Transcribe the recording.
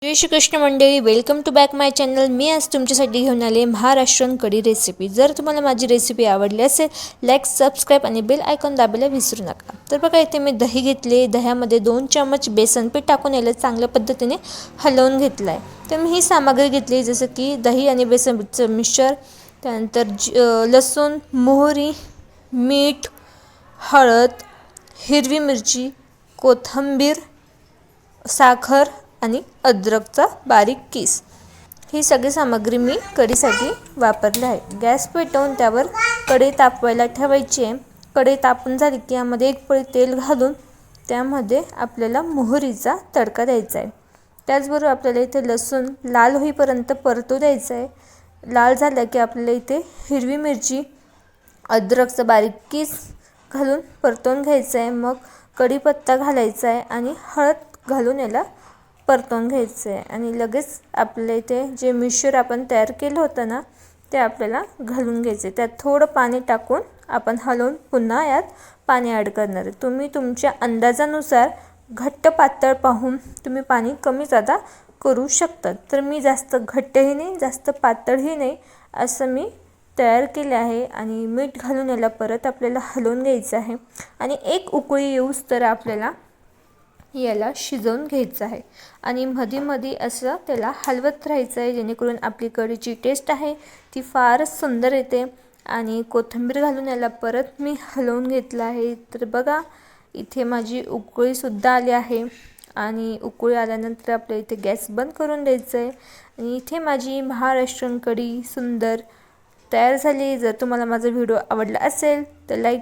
जय श्री कृष्ण मंडळी, welcome to back my channel. मी आज तुमच्यासाठी घेऊन आले महाराष्ट्रीयन कढी रेसिपी। जर तुम्हाला माझी रेसिपी आवडली असेल, लाईक, सबस्क्राईब आणि बेल आयकॉन दाबायला विसरू नका। तर बघा, इथे मी दही घेतले। दह्यामध्ये 2 चमच बेसन पीठ टाकून याला चांगल्या पद्धतीने हलवून घेतलं आहे। तर मी ही सामग्री घेतली, जसं की दही आणि बेसन पीठचं मिश्रण, त्यानंतर लसूण, मोहरी, मीठ, हळद, हिरवी मिरची, कोथिंबीर, साखर आणि अद्रकचा बारीक किस। ही सगळी सामग्री मी कढीसाठी वापरली आहे। गॅस पेटवून त्यावर कढई तापवायला ठेवायची आहे। कढई तापून झाली की यामध्ये 1 पळी तेल घालून त्यामध्ये आपल्याला मोहरीचा तडका द्यायचा आहे। त्याचबरोबर आपल्याला इथे लसूण लाल होईपर्यंत परतू द्यायचं आहे। लाल झाला की आपल्याला इथे हिरवी मिरची, अद्रकचा बारीक किस घालून परतवून घ्यायचं आहे। मग कढीपत्ता घालायचा आहे आणि हळद घालून याला परतवून घ्यायचं आहे। आणि लगेच आपल्या इथे जे मिश्रण आपण तयार केलं होतं ना, ते आपल्याला घालून घ्यायचे। त्यात थोडं पाणी टाकून आपण हलवून पुन्हा यात पाणी ॲड करणार आहे। तुम्ही तुमच्या अंदाजानुसार घट्ट पातळ पाहून तुम्ही पाणी कमी जादा करू शकता। तर मी जास्त घट्टही नाही, जास्त पातळही नाही, असं मी तयार केले आहे। आणि मीठ घालून याला परत आपल्याला हलवून घ्यायचं आहे आणि 1 उकळी येऊस तर आपल्याला याला शिजवून घ्यायचं आहे। आणि मध्ये असं त्याला हलवत राहायचं आहे, जेणेकरून आपली कढीची टेस्ट आहे ती फारच सुंदर येते। आणि कोथिंबीर घालून याला परत मी हलवून घेतलं आहे। तर बघा, इथे माझी उकळीसुद्धा आली आहे। आणि उकळी आल्यानंतर आपल्या इथे गॅस बंद करून द्यायचं आहे। आणि इथे माझी महाराष्ट्रीयन कढी सुंदर तयार झाली। जर तुम्हाला माझा व्हिडिओ आवडला असेल तर लाईक